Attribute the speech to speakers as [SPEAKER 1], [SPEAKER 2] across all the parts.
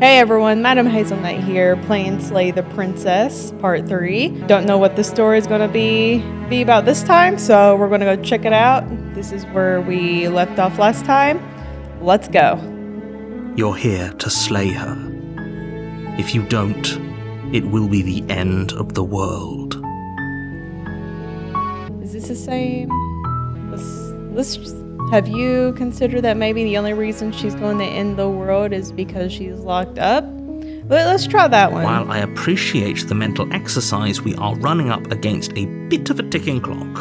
[SPEAKER 1] Hey everyone, Madam Hazelnut here, playing Slay the Princess, Part 3. Don't know what the story is going to be about this time, so we're going to go check it out. This is where we left off last time. Let's go.
[SPEAKER 2] You're here to slay her. If you don't, it will be the end of the world.
[SPEAKER 1] Is this the same? Have you considered that maybe the only reason she's going to end the world is because she's locked up? Let's try that one.
[SPEAKER 2] While I appreciate the mental exercise, we are running up against a bit of a ticking clock.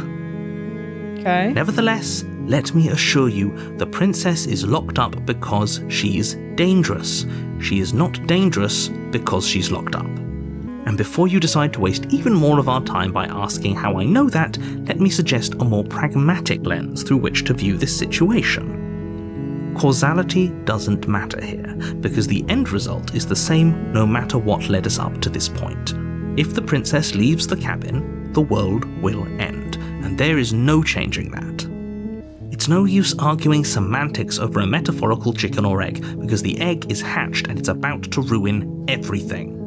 [SPEAKER 1] Okay.
[SPEAKER 2] Nevertheless, let me assure you, the princess is locked up because she's dangerous. She is not dangerous because she's locked up. And before you decide to waste even more of our time by asking how I know that, let me suggest a more pragmatic lens through which to view this situation. Causality doesn't matter here, because the end result is the same no matter what led us up to this point. If the princess leaves the cabin, the world will end, and there is no changing that. It's no use arguing semantics over a metaphorical chicken or egg, because the egg is hatched and it's about to ruin everything.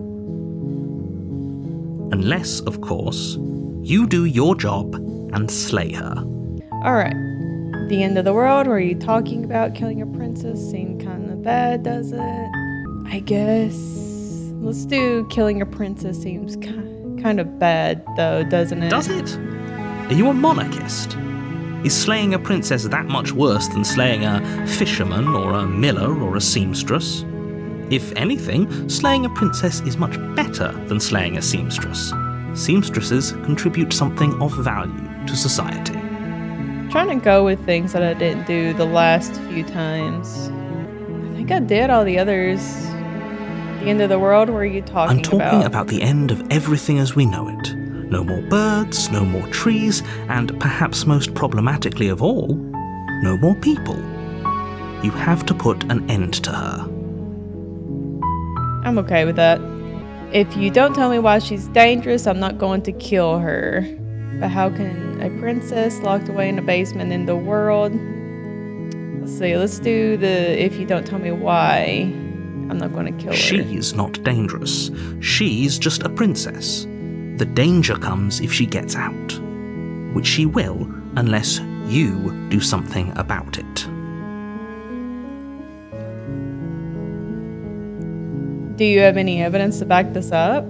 [SPEAKER 2] Unless, of course, you do your job and slay her.
[SPEAKER 1] Alright. The end of the world, were you talking about killing a princess? Seemed kind of bad, does it? I guess. Let's do killing a princess seems kind of bad, though, doesn't it?
[SPEAKER 2] Does it? Are you a monarchist? Is slaying a princess that much worse than slaying a fisherman or a miller or a seamstress? If anything, slaying a princess is much better than slaying a seamstress. Seamstresses contribute something of value to society.
[SPEAKER 1] I'm trying to go with things that I didn't do the last few times. I think I did all the others. The end of the world, where are you talking about?
[SPEAKER 2] I'm talking about the end of everything as we know it. No more birds, no more trees, and perhaps most problematically of all, no more people. You have to put an end to her.
[SPEAKER 1] I'm okay with that. If you don't tell me why she's dangerous, I'm not going to kill her. But how can a princess locked away in a basement in the world? Let's see, let's do the if you don't tell me why, I'm not going to kill her.
[SPEAKER 2] She's not dangerous. She's just a princess. The danger comes if she gets out, which she will unless you do something about it.
[SPEAKER 1] Do you have any evidence to back this up?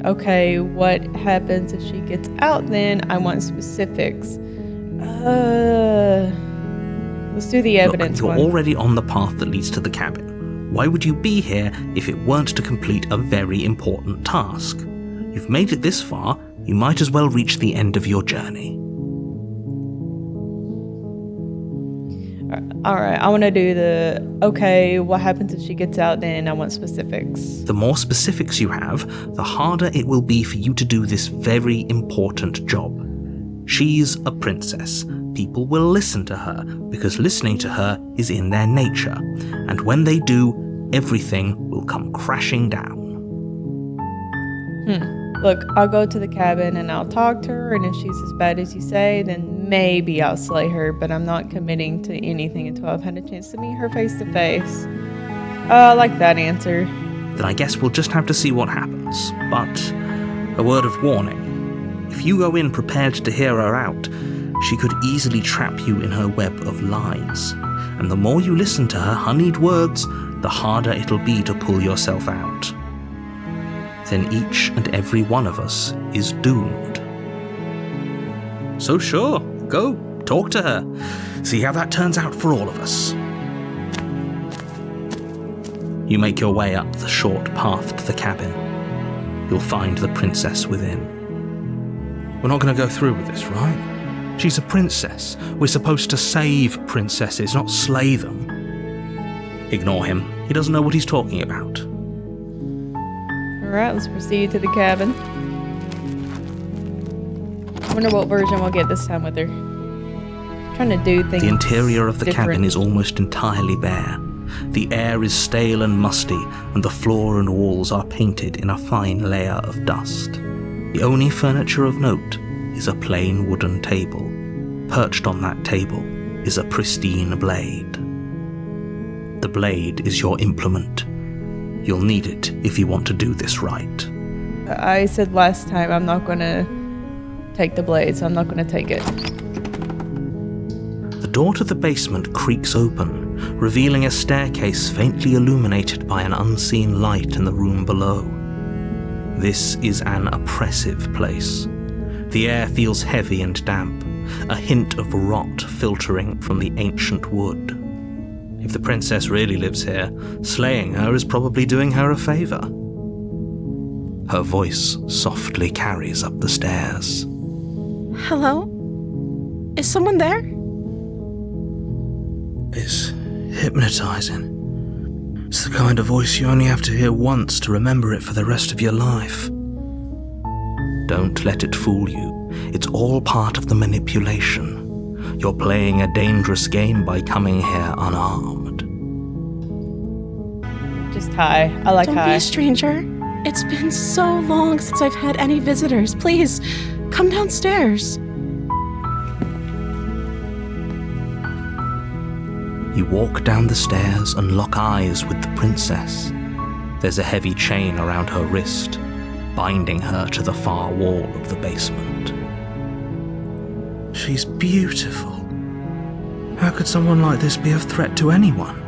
[SPEAKER 1] Okay, what happens if she gets out then? I want specifics. Let's do the evidence
[SPEAKER 2] Look,
[SPEAKER 1] one.
[SPEAKER 2] you're already on the path that leads to the cabin. Why would you be here if it weren't to complete a very important task? You've made it this far, you might as well reach the end of your journey.
[SPEAKER 1] Alright, I want to do okay, what happens if she gets out then? I want specifics.
[SPEAKER 2] The more specifics you have, the harder it will be for you to do this very important job. She's a princess. People will listen to her, because listening to her is in their nature. And when they do, everything will come crashing down.
[SPEAKER 1] Look, I'll go to the cabin and I'll talk to her, and if she's as bad as you say, then maybe I'll slay her, but I'm not committing to anything until I've had a chance to meet her face to face. I like that answer.
[SPEAKER 2] Then I guess we'll just have to see what happens. But a word of warning. If you go in prepared to hear her out, she could easily trap you in her web of lies. And the more you listen to her honeyed words, the harder it'll be to pull yourself out. Then each and every one of us is doomed. So sure, go, talk to her. See how that turns out for all of us. You make your way up the short path to the cabin. You'll find the princess within. We're not going to go through with this, right? She's a princess. We're supposed to save princesses, not slay them. Ignore him. He doesn't know what he's talking about.
[SPEAKER 1] Alright, let's proceed to the cabin. I wonder what version we'll get this time with her. I'm trying to do things.
[SPEAKER 2] The interior of the
[SPEAKER 1] different.
[SPEAKER 2] cabin is almost entirely bare. The air is stale and musty, and the floor and walls are painted in a fine layer of dust. The only furniture of note is a plain wooden table. Perched on that table is a pristine blade. The blade is your implement. You'll need it if you want to do this right.
[SPEAKER 1] I said last time I'm not gonna take the blade, so I'm not gonna take it.
[SPEAKER 2] The door to the basement creaks open, revealing a staircase faintly illuminated by an unseen light in the room below. This is an oppressive place. The air feels heavy and damp, a hint of rot filtering from the ancient wood. If the princess really lives here, slaying her is probably doing her a favor. Her voice softly carries up the stairs.
[SPEAKER 3] Hello? Is someone there?
[SPEAKER 2] It's hypnotizing. It's the kind of voice you only have to hear once to remember it for the rest of your life. Don't let it fool you. It's all part of the manipulation. You're playing a dangerous game by coming here unarmed.
[SPEAKER 1] Just hi. I like
[SPEAKER 3] Don't
[SPEAKER 1] hi.
[SPEAKER 3] be a stranger. It's been so long since I've had any visitors. Please, come downstairs.
[SPEAKER 2] You walk down the stairs and lock eyes with the princess. There's a heavy chain around her wrist, binding her to the far wall of the basement. She's beautiful. How could someone like this be a threat to anyone?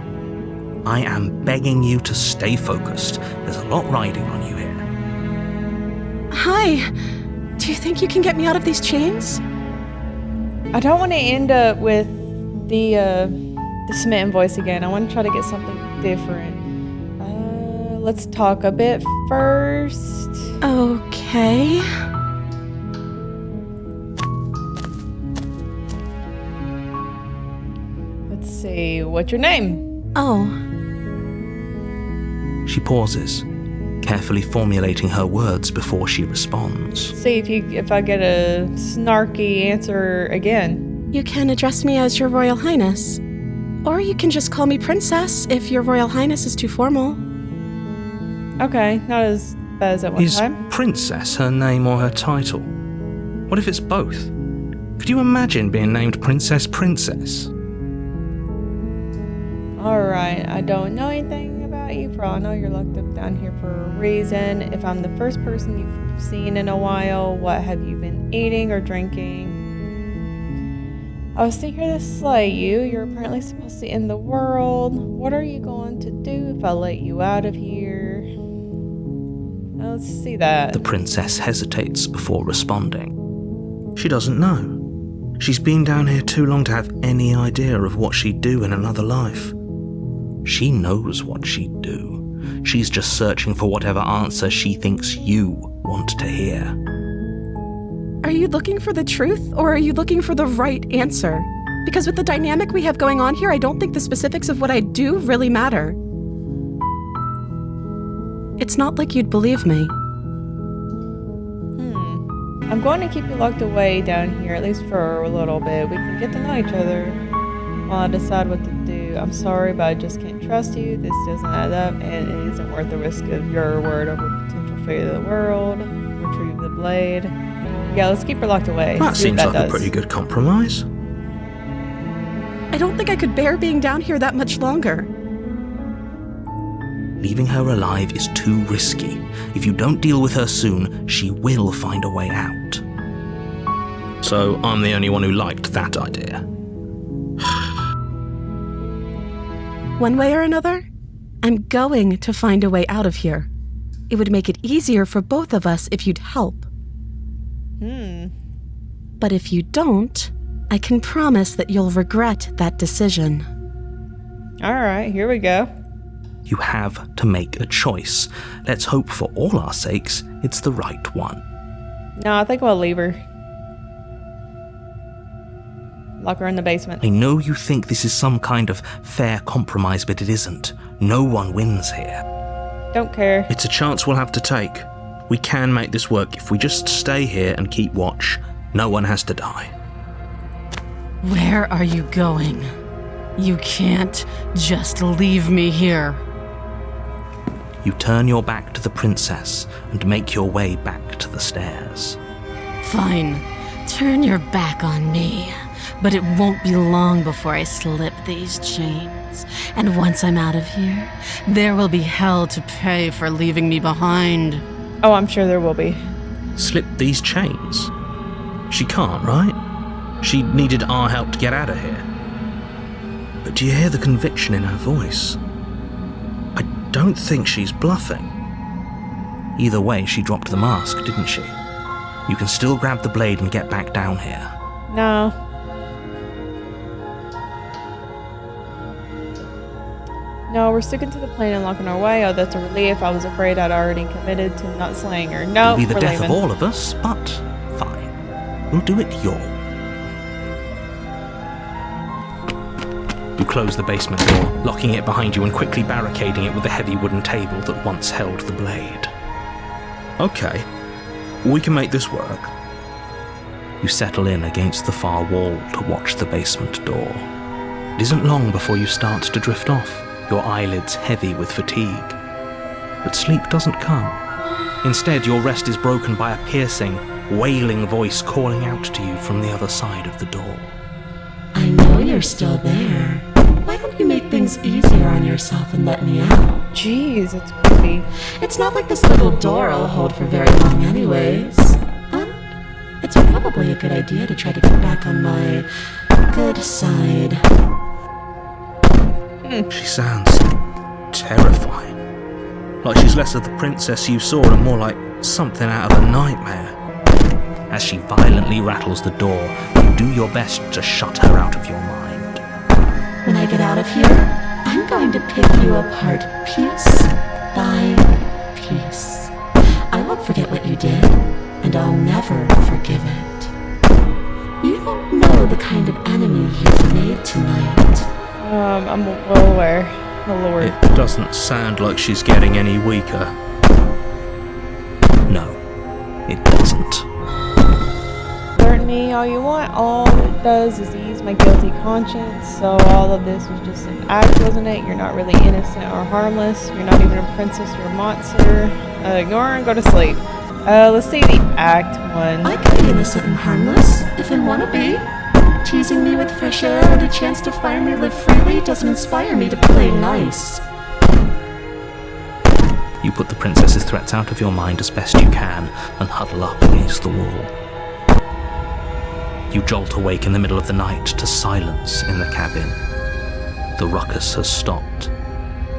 [SPEAKER 2] I am begging you to stay focused. There's a lot riding on you here.
[SPEAKER 3] Hi. Do you think you can get me out of these chains?
[SPEAKER 1] I don't want to end up with the smitten voice again. I want to try to get something different. Let's talk a bit first.
[SPEAKER 3] Okay.
[SPEAKER 1] Let's see. What's your name?
[SPEAKER 3] Oh,
[SPEAKER 2] She pauses, carefully formulating her words before she responds.
[SPEAKER 1] See if I get a snarky answer again.
[SPEAKER 3] you can address me as Your Royal Highness. Or you can just call me Princess if Your Royal Highness is too formal.
[SPEAKER 1] Okay, not as bad as that one
[SPEAKER 2] Is
[SPEAKER 1] time.
[SPEAKER 2] Princess her name or her title? What if it's both? Could you imagine being named Princess Princess?
[SPEAKER 1] Alright, I don't know anything about you, for all I know you're locked up down here for a reason. If I'm the first person you've seen in a while, what have you been eating or drinking? I was sent here to slay you. You're apparently supposed to end the world. What are you going to do if I let you out of here? Now, let's see that.
[SPEAKER 2] The princess hesitates before responding. She doesn't know. She's been down here too long to have any idea of what she'd do in another life. She knows what she'd do. She's just searching for whatever answer she thinks you want to hear.
[SPEAKER 3] Are you looking for the truth, or are you looking for the right answer? Because with the dynamic we have going on here, I don't think the specifics of what I do really matter. It's not like you'd believe me.
[SPEAKER 1] I'm going to keep you locked away down here, at least for a little bit. We can get to know each other while I decide what to do. I'm sorry, but I just can't trust you. This doesn't add up, and it isn't worth the risk of your word over potential fate of the world. Retrieve the blade. Yeah, let's keep her locked away.
[SPEAKER 2] That
[SPEAKER 1] See what
[SPEAKER 2] seems like a
[SPEAKER 1] does.
[SPEAKER 2] pretty good compromise.
[SPEAKER 3] I don't think I could bear being down here that much longer.
[SPEAKER 2] Leaving her alive is too risky. If you don't deal with her soon, she will find a way out. So I'm the only one who liked that idea.
[SPEAKER 3] One way or another, I'm going to find a way out of here. It would make it easier for both of us if you'd help. But if you don't, I can promise that you'll regret that decision.
[SPEAKER 1] Alright, here we go.
[SPEAKER 2] You have to make a choice. Let's hope for all our sakes it's the right one.
[SPEAKER 1] No, I think I'll leave her. Lock her in the basement.
[SPEAKER 2] I know you think this is some kind of fair compromise, but it isn't. No one wins here.
[SPEAKER 1] Don't care.
[SPEAKER 2] It's a chance we'll have to take. We can make this work if we just stay here and keep watch. No one has to die.
[SPEAKER 3] Where are you going? You can't just leave me here.
[SPEAKER 2] You turn your back to the princess and make your way back to the stairs.
[SPEAKER 3] Fine, turn your back on me, but it won't be long before I slip these chains. chains. And once I'm out of here, there will be hell to pay for leaving me behind.
[SPEAKER 1] Oh, I'm sure there will be.
[SPEAKER 2] Slip these chains? She can't, right? She needed our help to get out of here. But do you hear the conviction in her voice? I don't think she's bluffing. Either way, she dropped the mask, didn't she? You can still grab the blade and get back down here.
[SPEAKER 1] No. No, we're sticking to the plan and locking our way. Oh, that's a relief. I was afraid I'd already committed to not slaying her. No,
[SPEAKER 2] It'll be the
[SPEAKER 1] we're
[SPEAKER 2] death
[SPEAKER 1] leaving.
[SPEAKER 2] of all of us, but fine. We'll do it your way. You close the basement door, locking it behind you and quickly barricading it with the heavy wooden table that once held the blade. Okay, we can make this work. You settle in against the far wall to watch the basement door. It isn't long before you start to drift off, your eyelids heavy with fatigue. But sleep doesn't come. Instead, your rest is broken by a piercing, wailing voice calling out to you from the other side of the door.
[SPEAKER 3] I know you're still there. Why don't you make things easier on yourself and let me out?
[SPEAKER 1] Jeez, it's creepy.
[SPEAKER 3] It's not like this little door will hold for very long anyways. And it's probably a good idea to try to get back on my good side.
[SPEAKER 2] She sounds terrifying. Like she's less of the princess you saw and more like something out of a nightmare. As she violently rattles the door, you do your best to shut her out of your mind.
[SPEAKER 3] When I get out of here, I'm going to pick you apart piece by piece. I won't forget what you did, and I'll never forgive it. You don't know the kind of enemy you've made tonight.
[SPEAKER 1] I'm well aware. Oh, Lord.
[SPEAKER 2] It doesn't sound like she's getting any weaker. No, it doesn't.
[SPEAKER 1] Burn me all you want. All it does is ease my guilty conscience. So all of this was just an act, wasn't it? You're not really innocent or harmless. You're not even a princess. You're a monster. Ignore her and go to sleep. Let's see the act one.
[SPEAKER 3] I can be innocent and harmless, if I want to be. Teasing me with fresh air and a chance to finally live freely doesn't inspire me to play nice.
[SPEAKER 2] You put the princess's threats out of your mind as best you can and huddle up against the wall. You jolt awake in the middle of the night to silence in the cabin. The ruckus has stopped,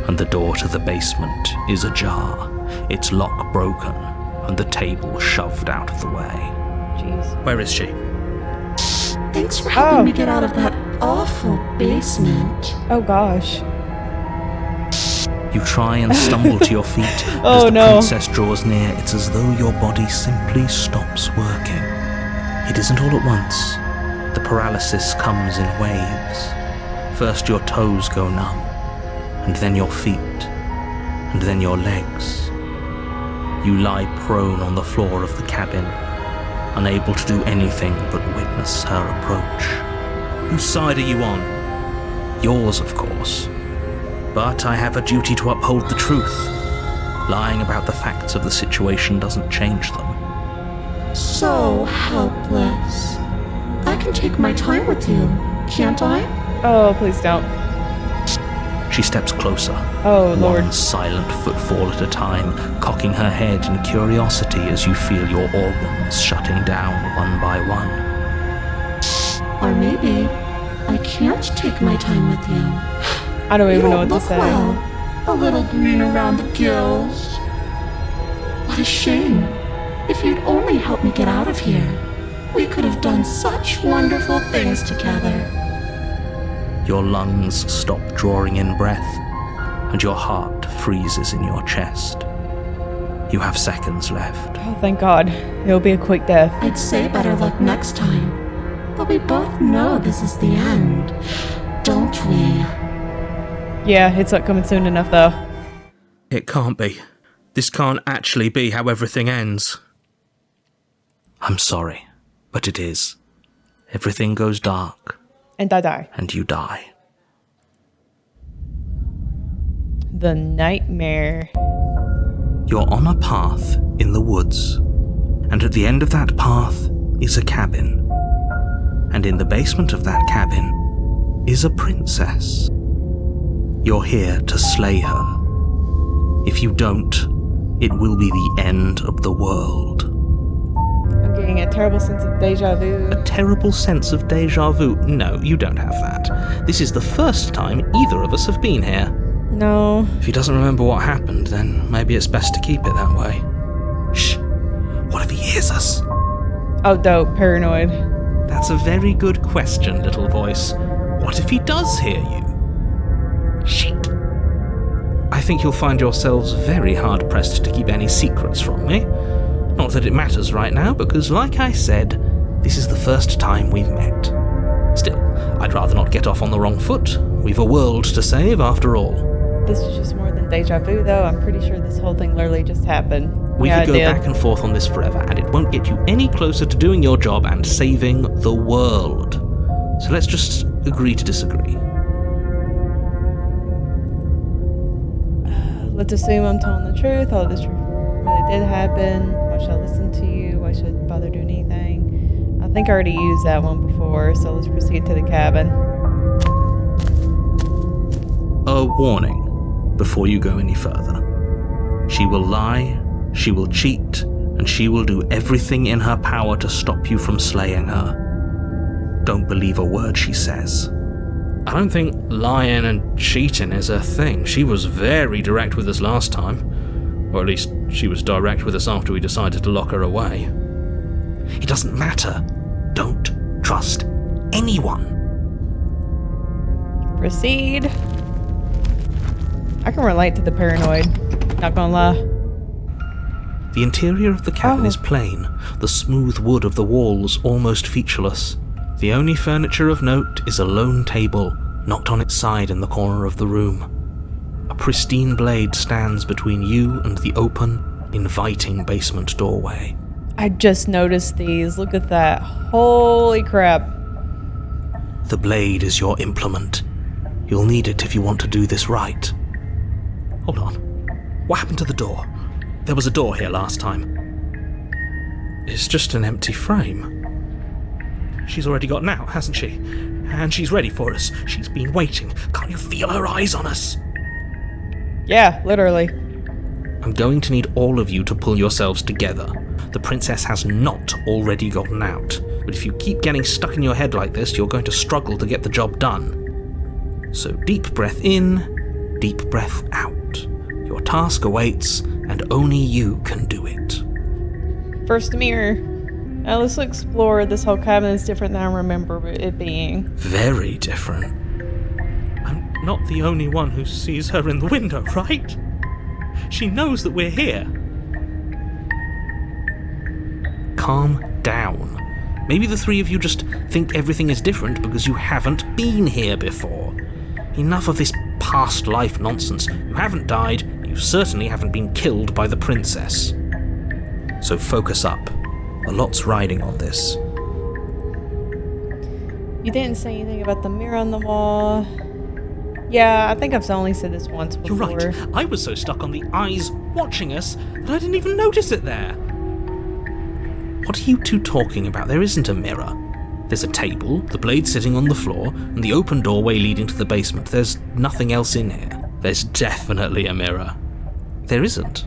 [SPEAKER 2] and the door to the basement is ajar, its lock broken, and the table shoved out of the way.
[SPEAKER 1] Jeez.
[SPEAKER 2] Where is she?
[SPEAKER 3] Thanks for helping me get out of that awful basement.
[SPEAKER 1] Oh gosh.
[SPEAKER 2] You try and stumble to your feet.
[SPEAKER 1] Oh,
[SPEAKER 2] as the
[SPEAKER 1] no.
[SPEAKER 2] princess draws near, it's as though your body simply stops working. It isn't all at once. The paralysis comes in waves. First your toes go numb, and then your feet, and then your legs. You lie prone on the floor of the cabin, unable to do anything but witness her approach. Whose side are you on? Yours, of course. But I have a duty to uphold the truth. Lying about the facts of the situation doesn't change them.
[SPEAKER 3] So helpless. I can take my time with you, can't I?
[SPEAKER 1] Oh, please don't.
[SPEAKER 2] She steps closer,
[SPEAKER 1] Oh, Lord.
[SPEAKER 2] one silent footfall at a time, cocking her head in curiosity as you feel your organs shutting down one by one.
[SPEAKER 3] Or maybe I can't take my time with you.
[SPEAKER 1] I don't
[SPEAKER 3] You
[SPEAKER 1] even know
[SPEAKER 3] don't
[SPEAKER 1] what to
[SPEAKER 3] look
[SPEAKER 1] say.
[SPEAKER 3] well. A little green around the gills. What a shame. If you'd only helped me get out of here, we could have done such wonderful things together.
[SPEAKER 2] Your lungs stop drawing in breath, and your heart freezes in your chest. You have seconds left.
[SPEAKER 1] Oh, thank God. It'll be a quick death.
[SPEAKER 3] I'd say better luck next time. But we both know this is the end, don't we?
[SPEAKER 1] Yeah, it's not coming soon enough, though.
[SPEAKER 2] It can't be. This can't actually be how everything ends. I'm sorry, but it is. Everything goes dark,
[SPEAKER 1] And I die.
[SPEAKER 2] and you die.
[SPEAKER 1] The nightmare.
[SPEAKER 2] You're on a path in the woods, and at the end of that path is a cabin. And in the basement of that cabin is a princess. You're here to slay her. If you don't, it will be the end of the world.
[SPEAKER 1] I'm getting a terrible sense of deja vu.
[SPEAKER 2] A terrible sense of deja vu? No, you don't have that. This is the first time either of us have been here.
[SPEAKER 1] No.
[SPEAKER 2] If he doesn't remember what happened, then maybe it's best to keep it that way. Shh. What if he hears us?
[SPEAKER 1] Oh, dope. Paranoid.
[SPEAKER 2] That's a very good question, little voice. What if he does hear you? Shit. I think you'll find yourselves very hard-pressed to keep any secrets from me. Not that it matters right now, because like I said, this is the first time we've met. Still, I'd rather not get off on the wrong foot. We've a world to save, after all.
[SPEAKER 1] This is just more than deja vu, though. I'm pretty sure this whole thing literally just happened.
[SPEAKER 2] We could go back and forth on this forever, and it won't get you any closer to doing your job and saving the world. So let's just agree to disagree.
[SPEAKER 1] Let's assume I'm telling the truth. All this really did happen. Why should I listen to you? Why should I bother doing anything? I think I already used that one before, so let's proceed to the cabin.
[SPEAKER 2] A warning before you go any further. She will lie, she will cheat, and she will do everything in her power to stop you from slaying her. Don't believe a word she says. I don't think lying and cheating is her thing. She was very direct with us last time. Or at least she was direct with us after we decided to lock her away. It doesn't matter. Don't trust anyone.
[SPEAKER 1] Proceed. I can relate to the paranoid. Not gonna lie.
[SPEAKER 2] The interior of the cabin is plain, the smooth wood of the walls almost featureless. The only furniture of note is a lone table, knocked on its side in the corner of the room. A pristine blade stands between you and the open, inviting basement doorway.
[SPEAKER 1] I just noticed these. Look at that. Holy crap.
[SPEAKER 2] The blade is your implement. You'll need it if you want to do this right. Hold on. What happened to the door? There was a door here last time. It's just an empty frame. She's already gotten out, hasn't she? And she's ready for us. She's been waiting. Can't you feel her eyes on us?
[SPEAKER 1] Yeah, literally.
[SPEAKER 2] I'm going to need all of you to pull yourselves together. The princess has not already gotten out. But if you keep getting stuck in your head like this, you're going to struggle to get the job done. So deep breath in, deep breath out. Your task awaits, and only you can do it.
[SPEAKER 1] First mirror. Now let's explore. This whole cabin is different than I remember it being.
[SPEAKER 2] Very different. I'm not the only one who sees her in the window, right? She knows that we're here. Calm down. Maybe the three of you just think everything is different because you haven't been here before. Enough of this past life nonsense. You haven't died, you certainly haven't been killed by the princess. So focus up. A lot's riding on this.
[SPEAKER 1] You didn't say anything about the mirror on the wall. Yeah, I think I've only said this once before.
[SPEAKER 2] You're right. I was so stuck on the eyes watching us that I didn't even notice it there. What are you two talking about? There isn't a mirror. There's a table, the blade sitting on the floor, and the open doorway leading to the basement. There's nothing else in here. There's definitely a mirror. There isn't.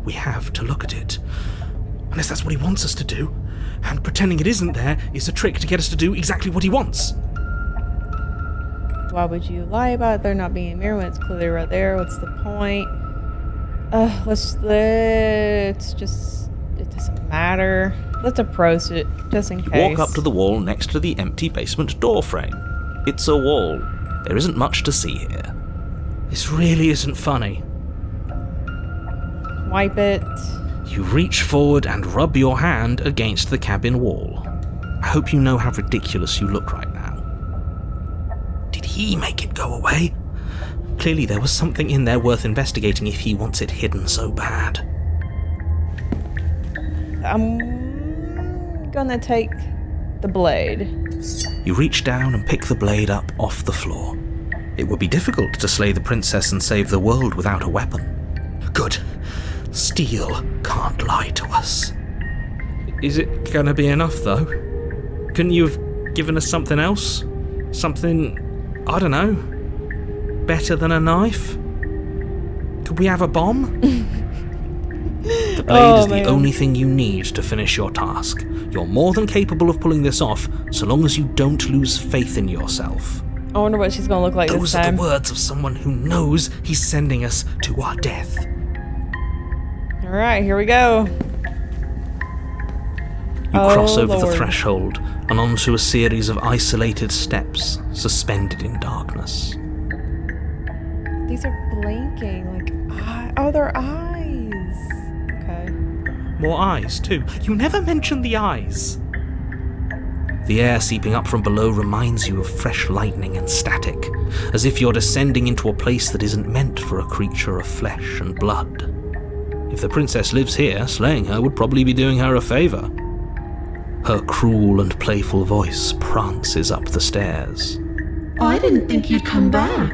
[SPEAKER 2] We have to look at it. Unless that's what he wants us to do. And pretending it isn't there is a trick to get us to do exactly what he wants.
[SPEAKER 1] Why would you lie about there not being a mirror when it's clearly right there? What's the point? Let's just... It doesn't matter. Let's approach it, just in case.
[SPEAKER 2] Walk up to the wall next to the empty basement door frame. It's a wall. There isn't much to see here. This really isn't funny.
[SPEAKER 1] Wipe it.
[SPEAKER 2] You reach forward and rub your hand against the cabin wall. I hope you know how ridiculous you look right now. Did he make it go away? Clearly there was something in there worth investigating if he wants it hidden so bad.
[SPEAKER 1] I'm gonna take the blade.
[SPEAKER 2] You reach down and pick the blade up off the floor. It would be difficult to slay the princess and save the world without a weapon. Good. Steel can't lie to us. Is it gonna be enough, though? Couldn't you have given us something else? Something, I don't know, better than a knife? Could we have a bomb? The blade
[SPEAKER 1] Oh,
[SPEAKER 2] is the
[SPEAKER 1] man.
[SPEAKER 2] only thing you need to finish your task. You're more than capable of pulling this off, so long as you don't lose faith in yourself.
[SPEAKER 1] I wonder what she's gonna look like this
[SPEAKER 2] Those are
[SPEAKER 1] time.
[SPEAKER 2] the words of someone who knows he's sending us to our death.
[SPEAKER 1] Alright, here we go.
[SPEAKER 2] You
[SPEAKER 1] Oh,
[SPEAKER 2] cross over the
[SPEAKER 1] Lord.
[SPEAKER 2] threshold and onto a series of isolated steps suspended in darkness.
[SPEAKER 1] These are blinking, oh, they're eyes. Okay.
[SPEAKER 2] More eyes, too. You never mention the eyes. The air seeping up from below reminds you of fresh lightning and static, as if you're descending into a place that isn't meant for a creature of flesh and blood. If the princess lives here, slaying her would probably be doing her a favour. Her cruel and playful voice prances up the stairs.
[SPEAKER 3] I didn't think you'd come back.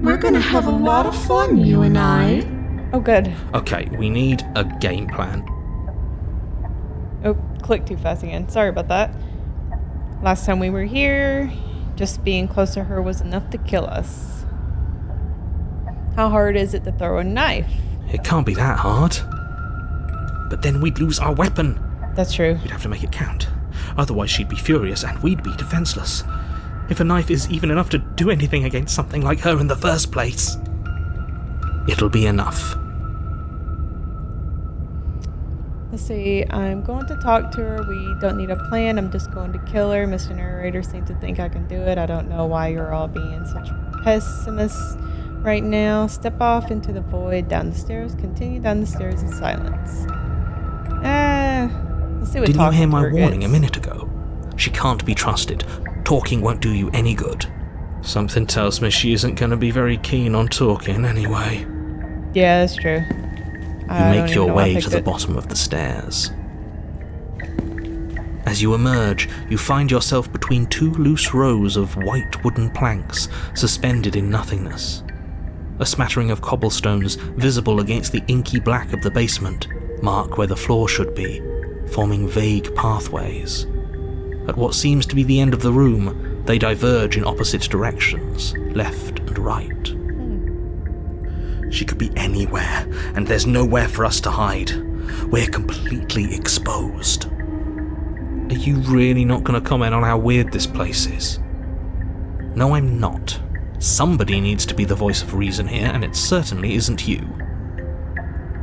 [SPEAKER 3] We're gonna have a lot of fun, you and I.
[SPEAKER 1] Oh, good.
[SPEAKER 2] Okay, we need a game plan.
[SPEAKER 1] Oh, clicked too fast again. Sorry about that. Last time we were here, just being close to her was enough to kill us. How hard is it to throw a knife?
[SPEAKER 2] It can't be that hard. But then we'd lose our weapon.
[SPEAKER 1] That's true.
[SPEAKER 2] We'd have to make it count. Otherwise she'd be furious and we'd be defenseless. If a knife is even enough to do anything against something like her in the first place, it'll be enough.
[SPEAKER 1] Let's see. I'm going to talk to her. We don't need a plan. I'm just going to kill her. Mr. Narrator seems to think I can do it. I don't know why you're all being such pessimists right now. Step off into the void, down the stairs. Continue down the stairs in silence. Let's see what
[SPEAKER 2] Didn't you
[SPEAKER 1] talking
[SPEAKER 2] hear
[SPEAKER 1] to
[SPEAKER 2] my
[SPEAKER 1] her
[SPEAKER 2] warning a
[SPEAKER 1] gets.
[SPEAKER 2] minute ago? She can't be trusted. Talking won't do you any good. Something tells me she isn't going to be very keen on talking anyway.
[SPEAKER 1] Yeah, that's true.
[SPEAKER 2] You make your way to the bottom of the stairs. As you emerge, you find yourself between two loose rows of white wooden planks suspended in nothingness. A smattering of cobblestones visible against the inky black of the basement mark where the floor should be, forming vague pathways. At what seems to be the end of the room, they diverge in opposite directions, left and right. She could be anywhere, and there's nowhere for us to hide. We're completely exposed. Are you really not going to comment on how weird this place is? No, I'm not. Somebody needs to be the voice of reason here, and it certainly isn't you.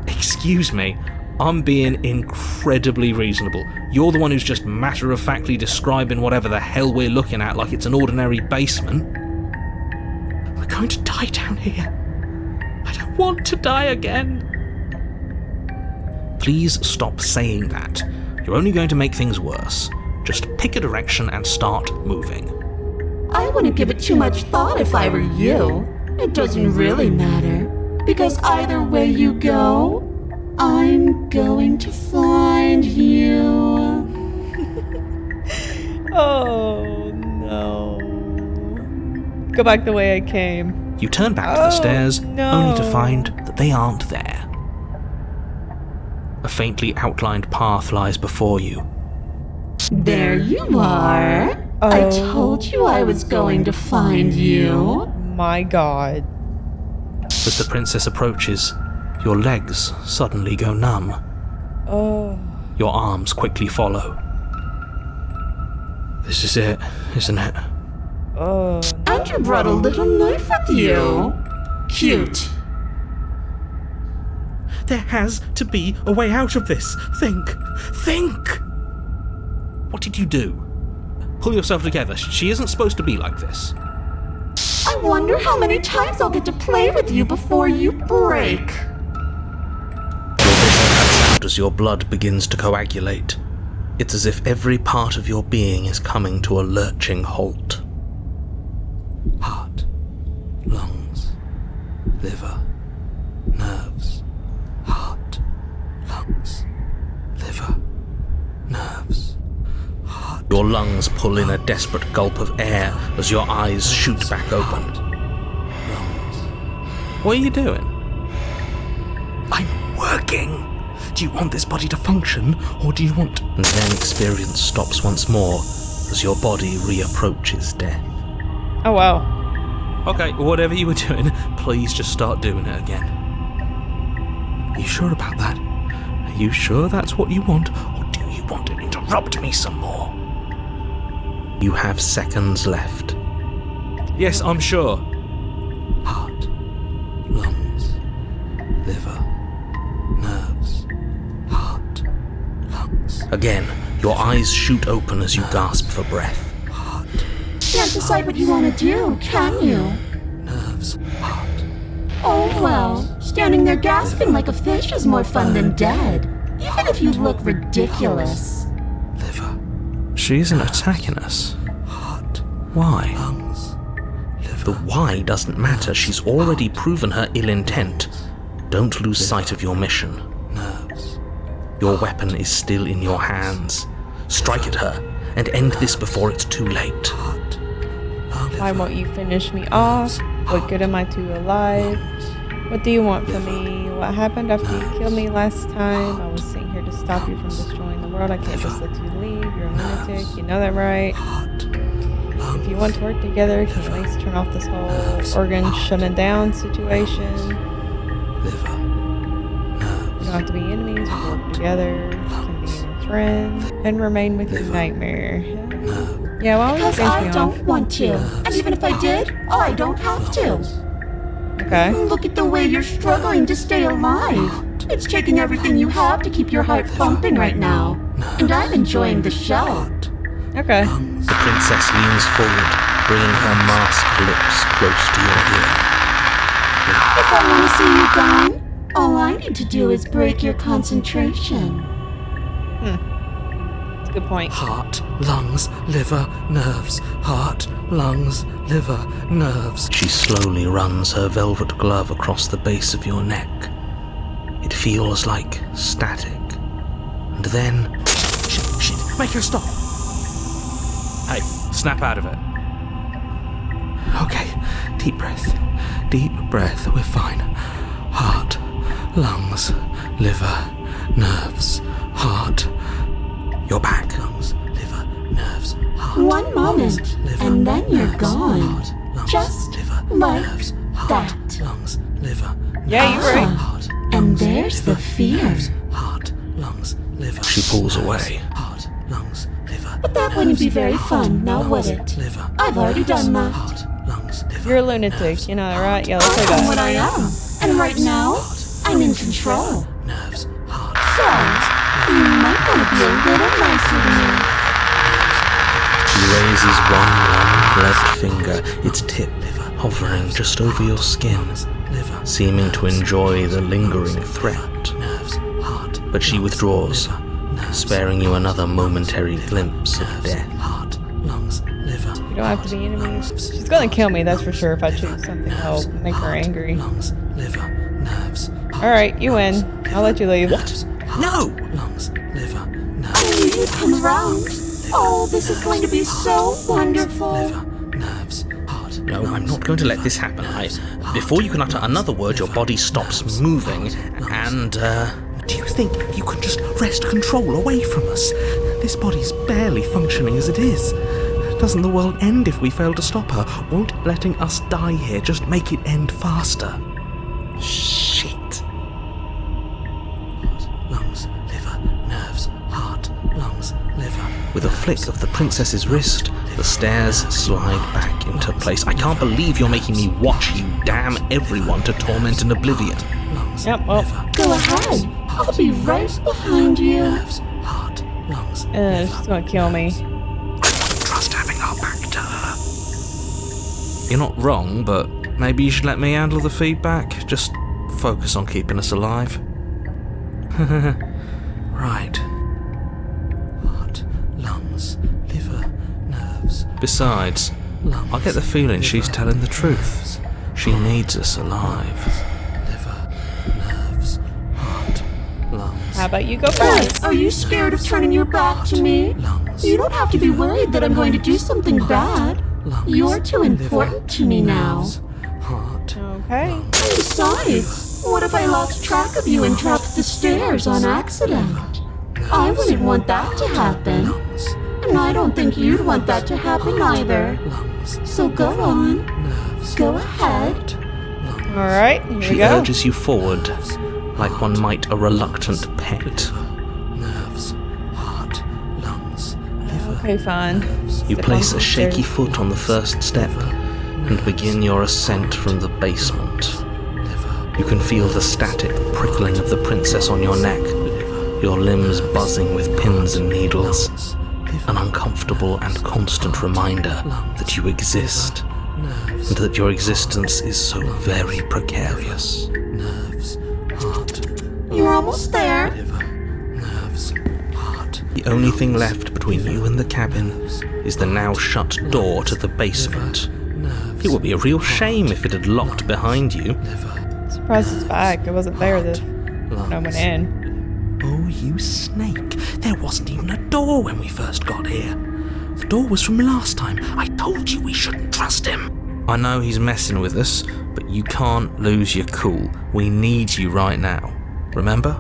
[SPEAKER 2] Excuse me, I'm being incredibly reasonable. You're the one who's just matter-of-factly describing whatever the hell we're looking at like it's an ordinary basement. We're going to die down here. I don't want to die again. Please stop saying that. You're only going to make things worse. Just pick a direction and start moving.
[SPEAKER 3] I wouldn't give it too much thought if I were you. It doesn't really matter. Because either way you go, I'm going to find you.
[SPEAKER 1] Oh, no. Go back the way I came.
[SPEAKER 2] You turn back to the stairs,
[SPEAKER 1] no.
[SPEAKER 2] only to find that they aren't there. A faintly outlined path lies before you.
[SPEAKER 3] There you are. I
[SPEAKER 1] Oh.
[SPEAKER 3] told you I was going to find you.
[SPEAKER 1] My God.
[SPEAKER 2] As the princess approaches, your legs suddenly go numb.
[SPEAKER 1] Oh.
[SPEAKER 2] Your arms quickly follow. This is it, isn't it?
[SPEAKER 1] Oh.
[SPEAKER 3] And you brought a little knife with you. Cute.
[SPEAKER 2] There has to be a way out of this. Think! Think! What did you do? Pull yourself together. She isn't supposed to be like this.
[SPEAKER 3] I wonder how many times I'll get to play with you before you break.
[SPEAKER 2] Your vision cuts out as your blood begins to coagulate. It's as if every part of your being is coming to a lurching halt. Heart, lungs, liver, nerves. Heart, lungs, liver, nerves. Heart. Your lungs pull in a desperate gulp of air as your eyes shoot back open. Lungs. What are you doing? I'm working. Do you want this body to function, or do you want... And then experience stops once more as your body reapproaches death.
[SPEAKER 1] Oh, wow.
[SPEAKER 2] Okay, whatever you were doing, please just start doing it again. Are you sure about that? Are you sure that's what you want, or do you want to interrupt me some more? You have seconds left. Yes, I'm sure. Heart, lungs, liver, nerves, heart, lungs. Again, your eyes shoot open as you gasp for breath. Heart.
[SPEAKER 3] Can't decide what you want to do, can you?
[SPEAKER 2] Nerves, heart.
[SPEAKER 3] Oh well, standing there gasping like a fish is more fun than dead, even if you look ridiculous.
[SPEAKER 2] Liver. She isn't attacking us. Heart. Why? Lungs. Liver. The why doesn't matter. She's already proven her ill intent. Don't lose sight of your mission. Nerves. Your weapon is still in your hands. Strike at her and end this before it's too late.
[SPEAKER 1] Why won't you finish me off? What good am I to alive? What do you want from me? What happened after you killed me last time? I was sitting here to stop you from destroying the world. I can't just let you leave. You're a lunatic. You know that, right? If you want to work together, can you at least turn off this whole organ shutting down situation? You don't have to be enemies. We can work together. You can be your friend and remain with your nightmare. Yeah, why would you
[SPEAKER 3] Because
[SPEAKER 1] finish
[SPEAKER 3] I
[SPEAKER 1] me
[SPEAKER 3] don't
[SPEAKER 1] off?
[SPEAKER 3] want to. And even if I did, I don't have to.
[SPEAKER 1] Okay.
[SPEAKER 3] Look at the way you're struggling to stay alive. It's taking everything you have to keep your heart pumping right now. And I'm enjoying the show.
[SPEAKER 1] Okay.
[SPEAKER 2] The princess leans forward, bringing her masked lips close to your ear.
[SPEAKER 3] If I want to see you gone, all I need to do is break your concentration.
[SPEAKER 1] That's a good point.
[SPEAKER 2] Heart, lungs, liver, nerves. Heart, lungs, liver, nerves. She slowly runs her velvet glove across the base of your neck. It feels like static. And then... Shit, make her stop. Hey, snap out of it. Okay, deep breath, we're fine. Heart, lungs, liver, nerves, heart. You're back. Lungs, liver, nerves, heart.
[SPEAKER 3] One moment, and then you're gone. Just like that.
[SPEAKER 2] Lungs, liver,
[SPEAKER 1] Yeah, you're right.
[SPEAKER 2] heart.
[SPEAKER 3] And there's the fear.
[SPEAKER 2] Heart, lungs, liver. She pulls away. Heart, lungs, liver.
[SPEAKER 3] But that wouldn't be very fun, now would it?
[SPEAKER 2] Liver.
[SPEAKER 3] I've already done that.
[SPEAKER 2] Heart, lungs, liver.
[SPEAKER 1] You're a lunatic, you know that, right? Yeah, let's play
[SPEAKER 3] I am what
[SPEAKER 1] that.
[SPEAKER 3] I am. And right now, I'm in control.
[SPEAKER 2] Nerves, heart.
[SPEAKER 3] So, you might want to be a little nicer to me.
[SPEAKER 2] She raises one long gloved finger, its tip hovering just over your skin, seeming to enjoy the lingering threat. But she withdraws, sparing you another momentary glimpse of death.
[SPEAKER 1] You don't have to be enemies. She's gonna kill me, that's for sure, if I choose something that'll make her angry. Alright, you win. I'll let you leave.
[SPEAKER 2] What? No!
[SPEAKER 3] When you come around, oh, this is going to be so wonderful.
[SPEAKER 2] No, I'm not going to let this happen. Before you can utter another word, your body stops moving, and, do you think you can just wrest control away from us? This body's barely functioning as it is. Doesn't the world end if we fail to stop her? Won't letting us die here just make it end faster? Shit. Lungs, liver, nerves, heart, lungs, liver. With a flick of the princess's wrist, the stairs slide back into place. I can't believe you're making me watch you damn everyone to torment and oblivion.
[SPEAKER 1] Yep, well,
[SPEAKER 3] Go ahead. I'll be right behind you.
[SPEAKER 2] Heart, lungs.
[SPEAKER 1] she's gonna kill me.
[SPEAKER 2] Trust having our back to her. You're not wrong, but maybe you should let me handle the feedback. Just focus on keeping us alive. Right. Heart, lungs, liver, nerves. Besides, I get the feeling she's telling the truth. She needs us alive. Liver, nerves, heart, lungs.
[SPEAKER 1] How about you go
[SPEAKER 3] What?
[SPEAKER 1] first?
[SPEAKER 3] Are you scared of turning your back to me? You don't have to be worried that I'm going to do something bad. You're too important to me now.
[SPEAKER 2] Heart.
[SPEAKER 1] Okay.
[SPEAKER 3] And besides, what if I lost track of you and dropped the stairs on accident? I wouldn't want that to happen. And I don't think you'd want that to happen either. So go on. Go ahead.
[SPEAKER 1] All right, here
[SPEAKER 2] She
[SPEAKER 1] we go.
[SPEAKER 2] urges you forward, like one might a reluctant pet.
[SPEAKER 4] Nerves, heart, lungs, liver.
[SPEAKER 1] Okay, fine.
[SPEAKER 2] You
[SPEAKER 1] Step
[SPEAKER 2] place
[SPEAKER 1] on
[SPEAKER 2] a
[SPEAKER 1] the
[SPEAKER 2] shaky
[SPEAKER 1] stairs.
[SPEAKER 2] foot on the first step and begin your ascent from the basement. You can feel the static prickling of the princess on your neck, your limbs buzzing with pins and needles. An uncomfortable and constant reminder that you exist, and that your existence is so very precarious.
[SPEAKER 4] Nerves, heart,
[SPEAKER 3] You're almost there.
[SPEAKER 4] liver, nerves, heart.
[SPEAKER 2] The only thing left between you and the cabin is the now shut door to the basement. It would be a real shame if it had locked behind you.
[SPEAKER 1] Surprised it's back. It wasn't there when I went in.
[SPEAKER 2] Oh, you snake. There wasn't even a door when we first got here. The door was from last time. I told you we shouldn't trust him. I know he's messing with us, but you can't lose your cool. We need you right now. Remember?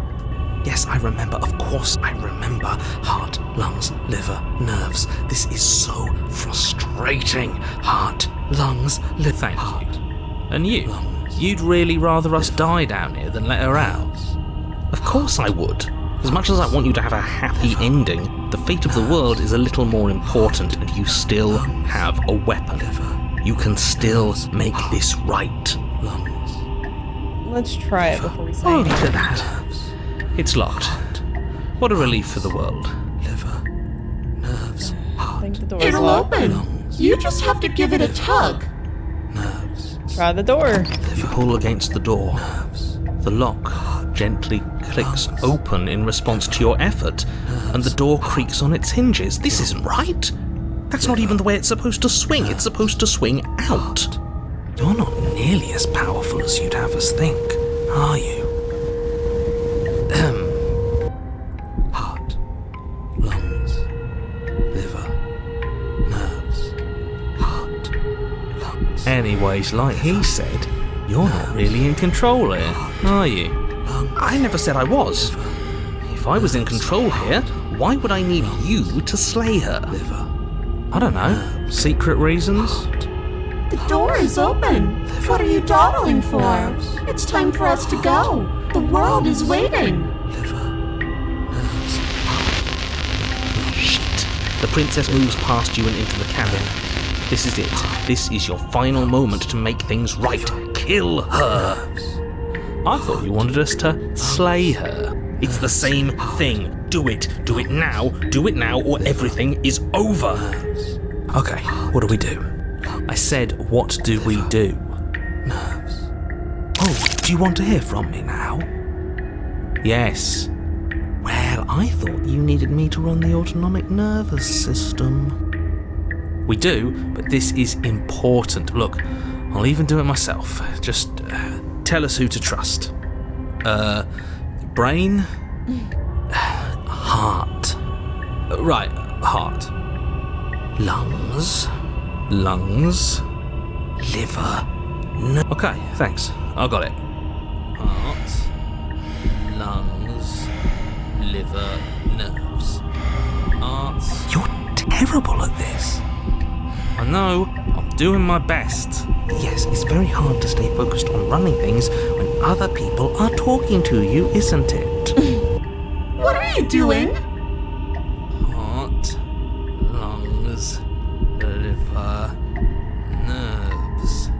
[SPEAKER 2] Yes, I remember. Of course I remember. Heart, lungs, liver, nerves. This is so frustrating. Heart, lungs, liver. Thank you. And you? You'd really rather us die down here than let her out? Of course I would. As much as I want you to have a happy ending, the fate of the world is a little more important, and you still have a weapon. You can still make this right.
[SPEAKER 1] Let's try it before we say
[SPEAKER 2] Oh,
[SPEAKER 1] anything.
[SPEAKER 2] look at that. It's locked. What a relief for the world.
[SPEAKER 4] Liver, nerves,
[SPEAKER 1] I think the door's
[SPEAKER 3] It'll
[SPEAKER 1] locked.
[SPEAKER 3] open. You just have to give it a tug.
[SPEAKER 4] nerves,
[SPEAKER 1] Try the door.
[SPEAKER 2] You pull against the door. The lock gently clicks open in response to your effort, and the door creaks on its hinges. This isn't right. That's not even the way it's supposed to swing. It's supposed to swing out. You're not nearly as powerful as you'd have us think, are you?
[SPEAKER 4] heart, lungs, liver, nerves, heart, lungs.
[SPEAKER 2] Anyways, like he said, you're not really in control here, are you? I never said I was. If I was in control here, why would I need you to slay her? I don't know. Secret reasons?
[SPEAKER 3] The door is open. What are you dawdling for? It's time for us to go. The world is waiting.
[SPEAKER 2] Shit. The princess moves past you and into the cabin. This is it. This is your final moment to make things right. Kill her. I thought you wanted us to slay her. It's the same thing. Do it. Do it now. Do it now, or everything is over. Okay, what do we do? I said, what do we do?
[SPEAKER 4] Nerves.
[SPEAKER 2] Oh, do you want to hear from me now? Yes. Well, I thought you needed me to run the autonomic nervous system. We do, but this is important. Look, I'll even do it myself. Just tell us who to trust. Brain? Heart. Right, heart. Lungs. Lungs. Liver. Okay, thanks. I got it. Heart. Lungs. Liver. Nerves. Heart. You're terrible at this. I know. I'm doing my best. Yes, it's very hard to stay focused on running things when other people are talking to you, isn't it?
[SPEAKER 3] What are you doing?
[SPEAKER 2] Heart, lungs, liver, nerves.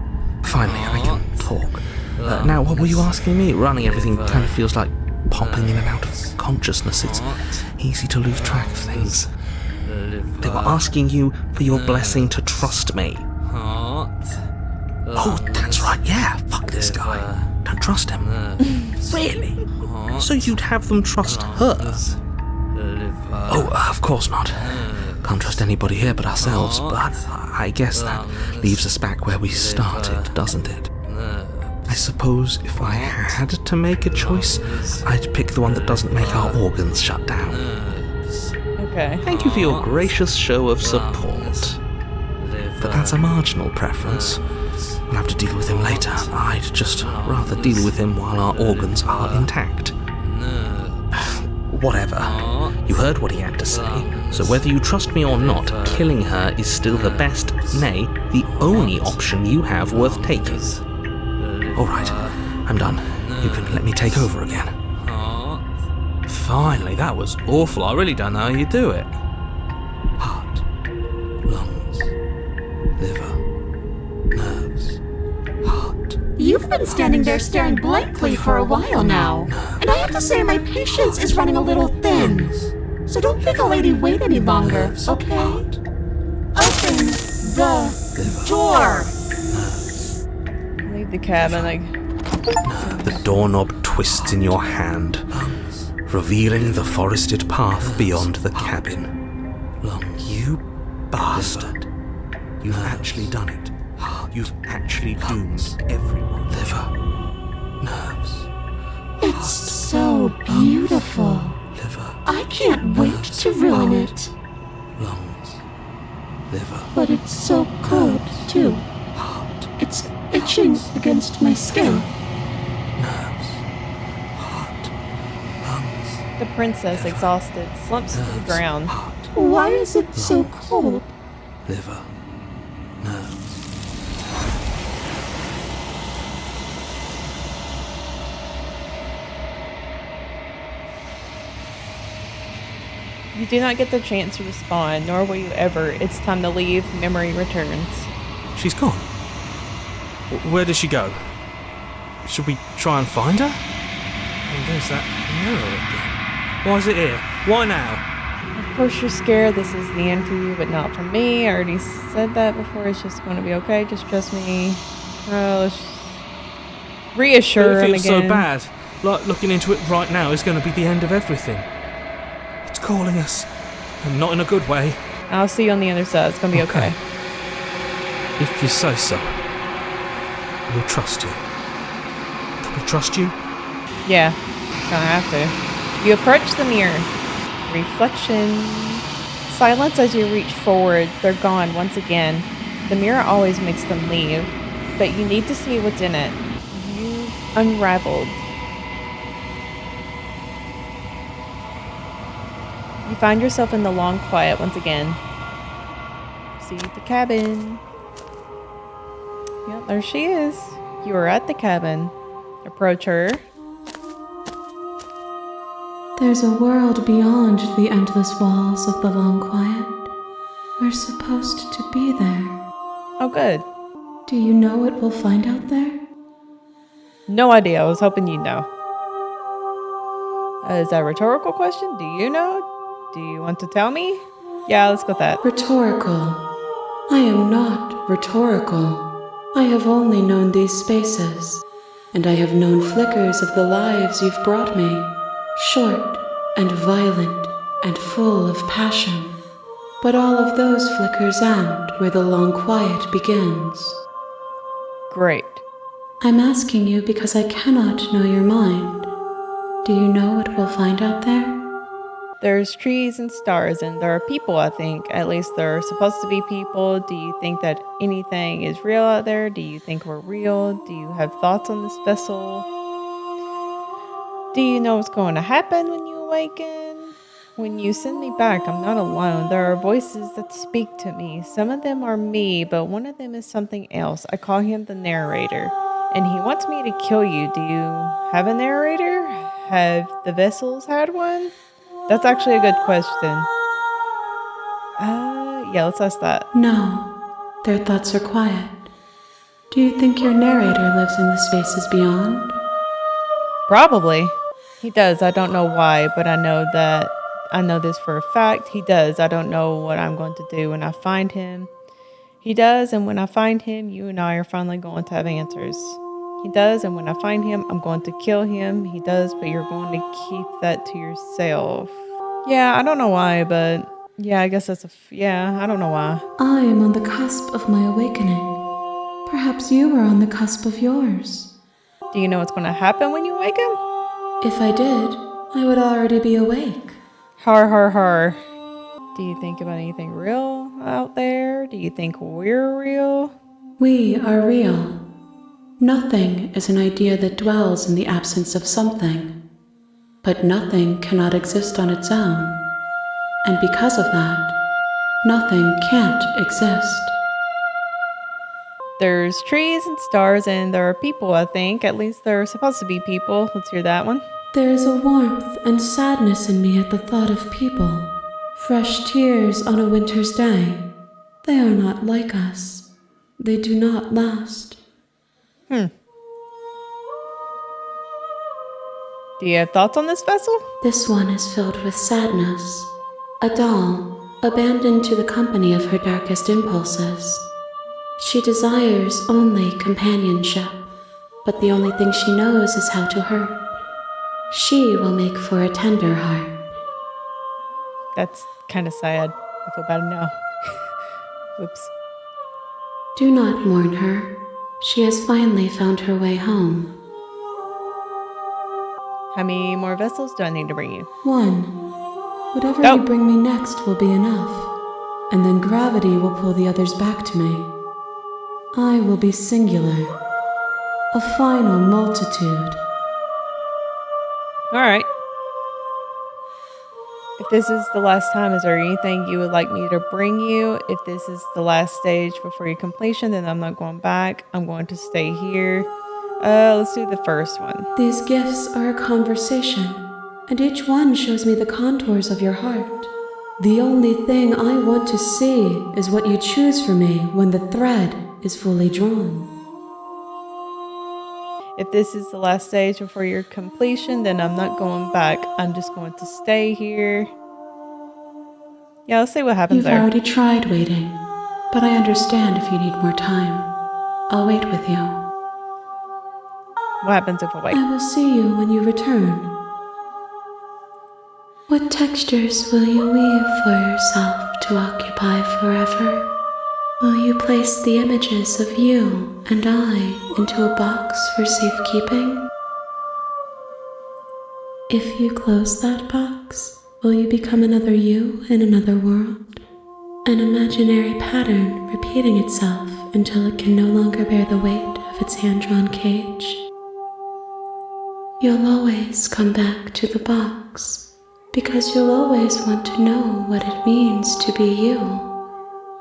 [SPEAKER 2] Finally, I can talk. Now, what were you asking me? Running everything kind of feels like popping in and out of consciousness. It's easy to lose track of things. They were asking you for your blessing to trust me. Oh, that's right, yeah. Fuck this guy. Don't trust him. Really? So you'd have them trust her? Oh, of course not. Can't trust anybody here but ourselves, but I guess that leaves us back where we started, doesn't it? I suppose if I had to make a choice, I'd pick the one that doesn't make our organs shut down.
[SPEAKER 1] Okay.
[SPEAKER 2] Thank you for your gracious show of support. But that's a marginal preference. We'll have to deal with him later. I'd just rather deal with him while our organs are intact. Whatever. You heard what he had to say, so whether you trust me or not, killing her is still the best, nay, the only option you have worth taking.
[SPEAKER 4] Alright, I'm done. You can let me take over again.
[SPEAKER 2] Finally, that was awful. I really don't know how you do it.
[SPEAKER 4] Heart, lungs, liver, nerves, heart.
[SPEAKER 3] You've been standing there staring blankly for a while now, and I have to say my patience is running a little thin. So don't make a lady wait any longer, okay? Open the door!
[SPEAKER 1] Leave the cabin,
[SPEAKER 2] The doorknob twists in your hand, revealing the forested path beyond the cabin. You bastard. You've actually done it. You've actually doomed everyone.
[SPEAKER 4] Liver, nerves,
[SPEAKER 3] It's so beautiful.
[SPEAKER 4] liver,
[SPEAKER 3] I can't wait to ruin it.
[SPEAKER 4] lungs, liver,
[SPEAKER 3] But it's so cold, too.
[SPEAKER 4] heart,
[SPEAKER 3] It's itching against my skin.
[SPEAKER 4] nerves, heart, lungs,
[SPEAKER 1] the princess, exhausted, slumps to the ground.
[SPEAKER 4] heart,
[SPEAKER 3] Why is it so cold?
[SPEAKER 4] liver, nerves.
[SPEAKER 1] You do not get the chance to respond, nor will you ever. It's time to leave. Memory returns.
[SPEAKER 2] She's gone. Where did she go? Should we try and find her? And there's that mirror again. Why is it here? Why now?
[SPEAKER 1] Of course you're scared. This is the end for you, but not for me. I already said that before. It's just going to be okay. Just trust me. Oh, reassure
[SPEAKER 2] It
[SPEAKER 1] him
[SPEAKER 2] feels
[SPEAKER 1] again.
[SPEAKER 2] so bad. Like looking into it right now is going to be the end of everything. It's calling us. And not in a good way.
[SPEAKER 1] I'll see you on the other side. It's going to be okay.
[SPEAKER 2] If you say so. We'll trust you. Can we trust you?
[SPEAKER 1] Yeah, gonna have to. You approach the mirror. Reflection. Silence as you reach forward. They're gone once again. The mirror always makes them leave, but you need to see what's in it. You've unraveled. You find yourself in the long quiet once again. See the cabin. Yep, there she is. You are at the cabin. Approach her.
[SPEAKER 5] There's a world beyond the endless walls of the long quiet. We're supposed to be there.
[SPEAKER 1] Oh, good.
[SPEAKER 5] Do you know what we'll find out there?
[SPEAKER 1] No idea. I was hoping you'd know. Is that a rhetorical question? Do you know? Do you want to tell me? Yeah, let's go with that.
[SPEAKER 5] Rhetorical. I am not rhetorical. I have only known these spaces, and I have known flickers of the lives you've brought me. Short and violent and full of passion. But all of those flickers end where the long quiet begins.
[SPEAKER 1] Great.
[SPEAKER 5] I'm asking you because I cannot know your mind. Do you know what we'll find out there?
[SPEAKER 1] There's trees and stars, and there are people, I think. At least there are supposed to be people. Do you think that anything is real out there? Do you think we're real? Do you have thoughts on this vessel? Do you know what's going to happen when you awaken? When you send me back, I'm not alone. There are voices that speak to me. Some of them are me, but one of them is something else. I call him the narrator, and he wants me to kill you. Do you have a narrator? Have the vessels had one? That's actually a good question. Yeah, let's ask that.
[SPEAKER 5] No, their thoughts are quiet. Do you think your narrator lives in the spaces beyond?
[SPEAKER 1] Probably. He does. I don't know why, but I know this for a fact. He does. I don't know what I'm going to do when I find him. He does, and when I find him, you and I are finally going to have answers. He does, and when I find him, I'm going to kill him. He does, but you're going to keep that to yourself. Yeah, I don't know why, but yeah, I guess that's I don't know why.
[SPEAKER 5] I am on the cusp of my awakening. Perhaps you are on the cusp of yours.
[SPEAKER 1] Do you know what's going to happen when you awaken?
[SPEAKER 5] If I did, I would already be awake.
[SPEAKER 1] Har, har, har. Do you think about anything real out there? Do you think we're real?
[SPEAKER 5] We are real. Nothing is an idea that dwells in the absence of something. But nothing cannot exist on its own. And because of that, nothing can't exist.
[SPEAKER 1] There's trees and stars, and there are people, I think. At least there are supposed to be people. Let's hear that one.
[SPEAKER 5] There is a warmth and sadness in me at the thought of people. Fresh tears on a winter's day. They are not like us. They do not last.
[SPEAKER 1] Do you have thoughts on this vessel?
[SPEAKER 5] This one is filled with sadness. A doll, abandoned to the company of her darkest impulses. She desires only companionship, but the only thing she knows is how to hurt. She will make for a tender heart.
[SPEAKER 1] That's kind of sad. I feel bad now. Oops.
[SPEAKER 5] Do not mourn her. She has finally found her way home.
[SPEAKER 1] How many more vessels do I need to bring you?
[SPEAKER 5] One. Whatever
[SPEAKER 1] Oh.
[SPEAKER 5] you bring me next will be enough, and then gravity will pull the others back to me. I will be singular, a final multitude.
[SPEAKER 1] Alright. If this is the last time, is there anything you would like me to bring you? If this is the last stage before your completion, then I'm not going back. I'm going to stay here. Let's do the first one.
[SPEAKER 5] These gifts are a conversation, and each one shows me the contours of your heart. The only thing I want to see is what you choose for me when the thread is fully drawn.
[SPEAKER 1] If this is the last stage before your completion, then I'm not going back. I'm just going to stay here. Yeah, let's see what happens
[SPEAKER 5] You've
[SPEAKER 1] there.
[SPEAKER 5] already tried waiting, but I understand if you need more time. I'll wait with you.
[SPEAKER 1] What happens if I wait?
[SPEAKER 5] I will see you when you return. What textures will you weave for yourself to occupy forever? Will you place the images of you and I into a box for safekeeping? If you close that box, will you become another you in another world? An imaginary pattern repeating itself until it can no longer bear the weight of its hand-drawn cage? You'll always come back to the box, because you'll always want to know what it means to be you.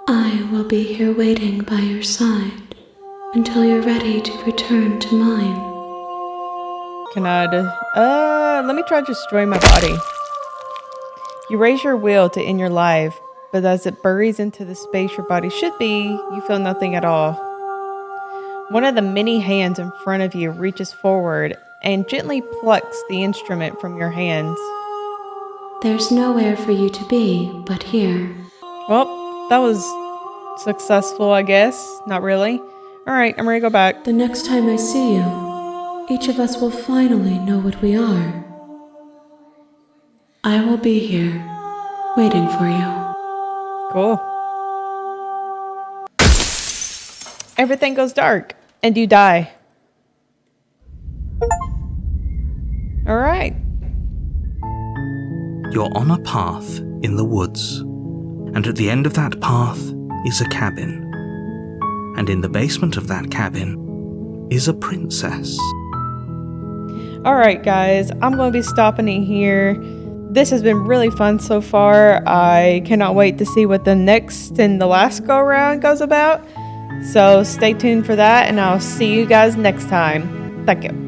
[SPEAKER 5] I will be here waiting by your side until you're ready to return to mine.
[SPEAKER 1] Can I let me try to destroy my body. You raise your will to end your life, but as it buries into the space your body should be, you feel nothing at all. One of the many hands in front of you reaches forward and gently plucks the instrument from your hands.
[SPEAKER 5] There's nowhere for you to be but here.
[SPEAKER 1] Well, that was successful, I guess. Not really. Alright, I'm ready to go back.
[SPEAKER 5] The next time I see you, each of us will finally know what we are. I will be here, waiting for you.
[SPEAKER 1] Cool. Everything goes dark, and you die. Alright.
[SPEAKER 2] You're on a path in the woods, and at the end of that path is a cabin. And in the basement of that cabin is a princess.
[SPEAKER 1] Alright, guys, I'm going to be stopping it here. This has been really fun so far. I cannot wait to see what the next and the last go around goes about. So stay tuned for that, and I'll see you guys next time. Thank you.